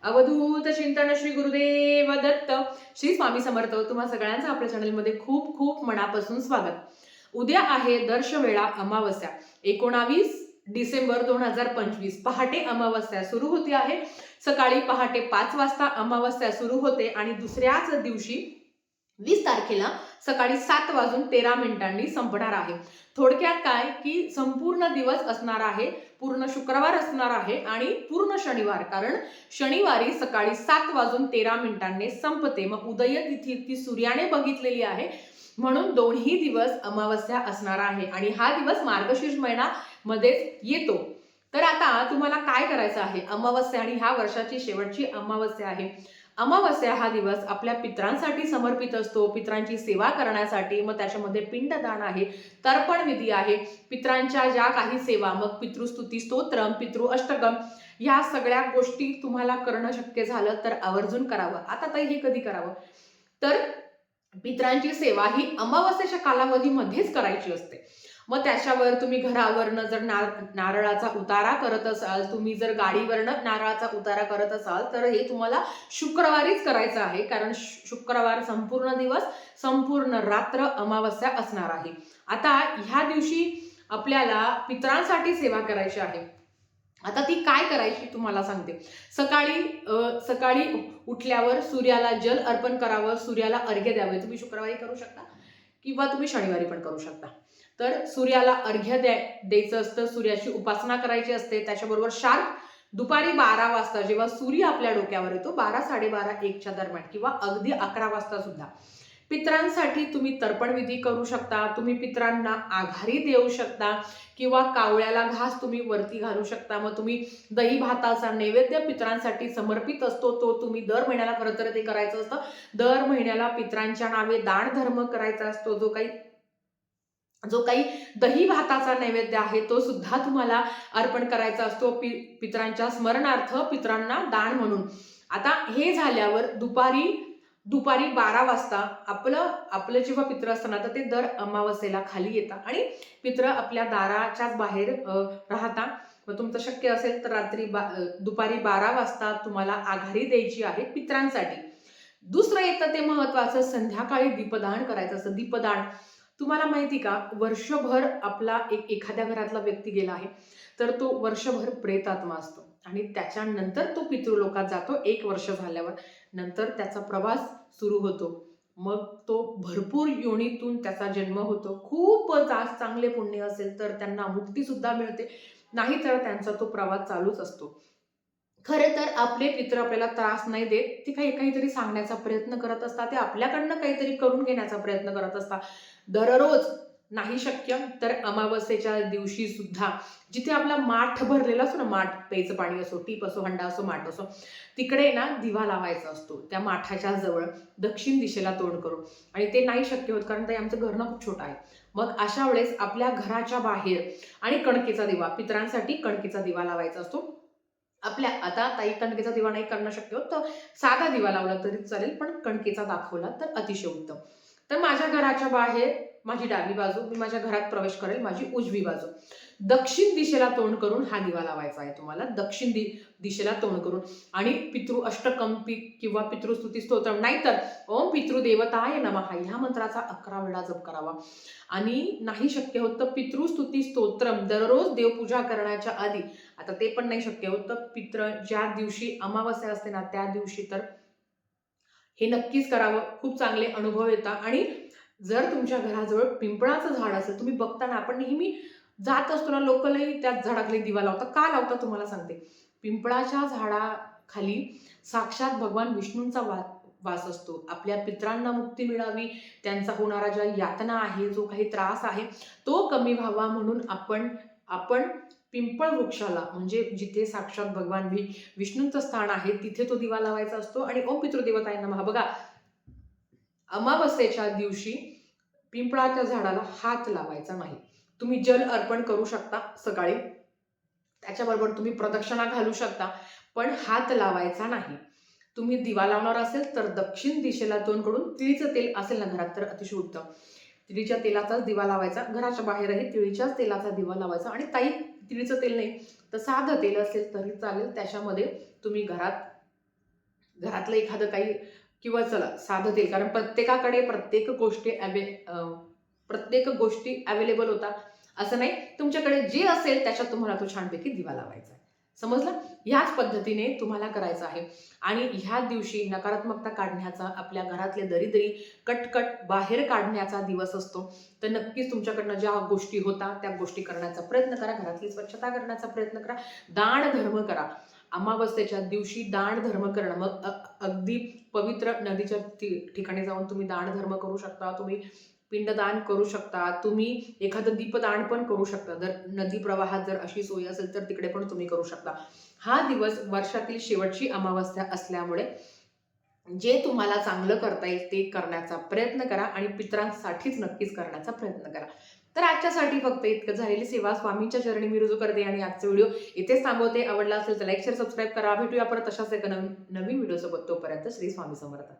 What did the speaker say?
अवधूत चिंतन श्री गुरुदेव दत्त श्री स्वामी समर्थ तुम्हा सगळ्यांचं आपल्या चॅनलमध्ये खूप खूप मनापासून स्वागत. उद्या आहे दर्शवेळा अमावस्या 19 डिसेंबर 2025 पहाटे अमावस्या सुरू होते आहे. सकाळी पहाटे 5 वाजता अमावस्या सुरू होते आणि दुसऱ्याच दिवशी 20 तारखेला सकाळी 7:13 संपणार आहे. थोडक्यात काय की संपूर्ण दिवस असणार आहे, पूर्ण शुक्रवार असणार आहे आणि पूर्ण शनिवार, कारण शनिवारी सकाळी 7:13 संपते. मग उदय तिथी ती सूर्याने बघितलेली आहे म्हणून दोन्ही दिवस अमावस्या असणार आहे आणि हा दिवस मार्गशीर्ष महिना मध्येच येतो. तर आता तुम्हाला काय करायचं आहे, अमावस्या आणि ह्या वर्षाची शेवटची अमावस्या आहे. अमावस्या हा दिवस आपल्या पित्रांसाठी समर्पित असतो, पित्रांची सेवा करण्यासाठी. मग त्याच्यामध्ये पिंडदान आहे, तर्पण विधी आहे, पित्रांच्या ज्या काही सेवा, मग पितृस्तुती स्तोत्रम, पितृ अष्टकम, ह्या सगळ्या गोष्टी तुम्हाला करणं शक्य झालं तर आवर्जून करावं. आता ताई हे कधी करावं, तर पित्रांची सेवा ही अमावस्येच्या कालावधीमध्येच करायची असते. मग त्याच्यावर तुम्ही घरावरनं जर नारळाचा उतारा करत असाल, तुम्ही जर गाडीवरनं नारळाचा उतारा करत असाल तर हे तुम्हाला शुक्रवारीच करायचं आहे, कारण शुक्रवार संपूर्ण दिवस संपूर्ण रात्र अमावस्या असणार आहे. आता ह्या दिवशी आपल्याला पित्रांसाठी सेवा करायची आहे. आता ती काय करायची तुम्हाला सांगते. सकाळी उठल्यावर सूर्याला जल अर्पण करावं, सूर्याला अर्घ्य द्यावे. तुम्ही शुक्रवारी करू शकता किंवा तुम्ही शनिवारी पण करू शकता. तर सूर्याला अर्घ्य द्यायचं असतं, सूर्याची उपासना करायची असते. त्याच्याबरोबर शार्प दुपारी 12 वाजता जेव्हा सूर्य आपल्या डोक्यावर येतो, 12, 12:30, 1च्या दरम्यान किंवा अगदी 11 वाजता सुद्धा पित्रांसाठी तुम्ही तर्पण विधी करू शकता. तुम्ही पित्रांना आघारी देऊ शकता किंवा कावळ्याला घास तुम्ही वरती घालू शकता. मग तुम्ही दही भाताचा नैवेद्य पित्रांसाठी समर्पित असतो, तो तुम्ही दर महिन्याला, खरं तर ते करायचं असतं, दर महिन्याला पित्रांच्या नावे दान धर्म करायचा असतो. जो काही दही भाताचा नैवेद्य आहे तो सुद्धा तुम्हाला अर्पण करायचा असतो पित्रांच्या स्मरणार्थ, पित्रांना दान म्हणून. आता हे झाल्यावर दुपारी 12 वाजता आपलं जेव्हा पित्र असताना तर ते दर अमावस्येला खाली येतात आणि पित्र आपल्या दाराच्याच बाहेर राहता. मग तुमचं शक्य असेल तर दुपारी 12 वाजता तुम्हाला आघारी द्यायची आहे पित्रांसाठी. दुसरं येतं ते महत्वाचं, संध्याकाळी दीपदान करायचं असतं. दीपदान तुम्हाला माहिती का, वर्षभर आपला एखाद्या घरातला व्यक्ती गेला आहे तर तो वर्षभर प्रेतात्मा असतो आणि त्याच्यानंतर तो पितृलोकात जातो. 1 वर्ष झाल्यावर नंतर त्याचा प्रवास सुरू होतो. मग तो भरपूर योनीतून त्याचा जन्म होतो. खूप जास्त चांगले पुण्य असेल तर त्यांना मुक्ती सुद्धा मिळते, नाहीतर त्यांचा तो प्रवास चालूच असतो. खरे तर आपले पित्र आपल्याला त्रास नाही देत, ते काहीतरी सांगण्याचा प्रयत्न करत असतात, ते आपल्याकडनं काहीतरी करून घेण्याचा प्रयत्न करत असतात. दररोज नाही शक्य तर अमावस्येच्या दिवशी सुद्धा जिथे आपला माठ भरलेला असतो ना, माठ प्यायचं पाणी असो, टीप असो, हंडा असो, माठ असो, तिकडे ना दिवा लावायचा असतो त्या माठाच्या जवळ दक्षिण दिशेला तोंड करून. आणि ते नाही शक्य होत कारण ते आमचं घर ना खूप छोटं आहे. मग अशा वेळेस आपल्या घराच्या बाहेर आणि कणकेचा दिवा, पित्रांसाठी कणकेचा दिवा लावायचा असतो. आता ताई कणकेचा दिवा नाही करणं शक्य होत तर साधा दिवा लावला तरी चालेल, पण कणकेचा दाखवला तर अतिशय उत्तम. तर माझ्या घराच्या बाहेर माझी डावी बाजू, मी माझ्या घरात प्रवेश करेल माझी उजवी बाजू, दक्षिण दिशेला तोंड करून हा दिवा लावायचा आहे तुम्हाला. दक्षिण दिशेला तोंड करून आणि पितृ अष्टकम किंवा पितृस्तुती स्तोत्रम, नाहीतर ओम पितृदेवताय नमः ह्या मंत्राचा 11 वेळा जप करावा. आणि नाही शक्य होत तर पितृस्तुती स्तोत्रम दररोज देवपूजा करण्याच्या आधी, आता ते पण नाही शक्य होत तर पित्र ज्या दिवशी अमावस्या असते ना त्या दिवशी तर हे नक्कीच करावं. खूप चांगले अनुभव येतात. आणि जर तुमच्या घराजवळ पिंपळाचं झाड असेल, तुम्ही बघताना आपण नेहमी जात असतो ना, लोकलही त्या झाडाखाली दिवा लावतात. का लावतात तुम्हाला सांगते. पिंपळाच्या झाडाखाली साक्षात भगवान विष्णूंचा वास असतो. आपल्या पित्रांना मुक्ती मिळावी, त्यांचा होणारा ज्या यातना आहे, जो काही त्रास आहे तो कमी व्हावा म्हणून आपण पिंपळ वृक्षाला, म्हणजे जिथे साक्षात भगवान विष्णूंचं स्थान आहे तिथे तो दिवा लावायचा असतो. आणि ओम पितृदेवताय नमः, बघा अमावस्येच्या दिवशी पिंपळाच्या झाडाला हात लावायचा नाही. तुम्ही जल अर्पण करू शकता सकाळी, त्याच्याबरोबर तुम्ही प्रदक्षिणा घालू शकता, पण हात लावायचा नाही. तुम्ही दिवा लावणार असेल तर दक्षिण दिशेला तोंड करून, तिळीचं तेल असेल ना घरात तर अतिशय उत्तम, तिळीच्या तेलाचाच दिवा लावायचा. घराच्या बाहेरही तिळीच्याच तेलाचा दिवा लावायचा. आणि तिळीचं तेल नाही तर साधं तेल असेल तरी चालेल, त्याच्यामध्ये तुम्ही घरात घरातलं एखादं काही किंवा चला साधं तेल, कारण प्रत्येकाकडे प्रत्येक गोष्टी अवेलेबल होतात असं नाही. तुमच्याकडे जे असेल त्याच्यात तुम्हाला तो छानपैकी दिवा लावायचा आहे. समजलं? ह्याच पद्धतीने तुम्हाला करायचं आहे. आणि ह्या दिवशी नकारात्मकता काढण्याचा, आपल्या घरातले दरिद्री कटकट बाहेर काढण्याचा दिवस असतो. तर नक्कीच तुमच्याकडनं ज्या गोष्टी होतात त्या गोष्टी करण्याचा प्रयत्न करा. घरातली स्वच्छता करण्याचा प्रयत्न करा. दान धर्म करा. अमावस्येच्या दिवशी दान धर्म करणं, मग अगदी पवित्र नदीच्या ठिकाणी जाऊन तुम्ही दान धर्म करू शकता. तुम्ही पिंडदान करू शकता. तुम्ही एखादं दीपदान पण करू शकता. जर नदी प्रवाहात जर अशी सोय असेल तर तिकडे पण तुम्ही करू शकता. हा दिवस वर्षातील शेवटची अमावस्या असल्यामुळे जे तुम्हाला चांगलं करता येईल ते करण्याचा प्रयत्न करा आणि पितरांसाठीच नक्कीच करण्याचा प्रयत्न करा. तर आजच्यासाठी फक्त इतकं. झालेली सेवा स्वामींच्या चरणी मी रुजू करते आणि आजचा व्हिडिओ इथेच थांबवते. आवडला असेल तर लाईक शेअर सबस्क्राईब करा. भेटूया परत अशाच एका नवीन व्हिडिओ सोबत. तोपर्यंत श्री स्वामी समर्थ.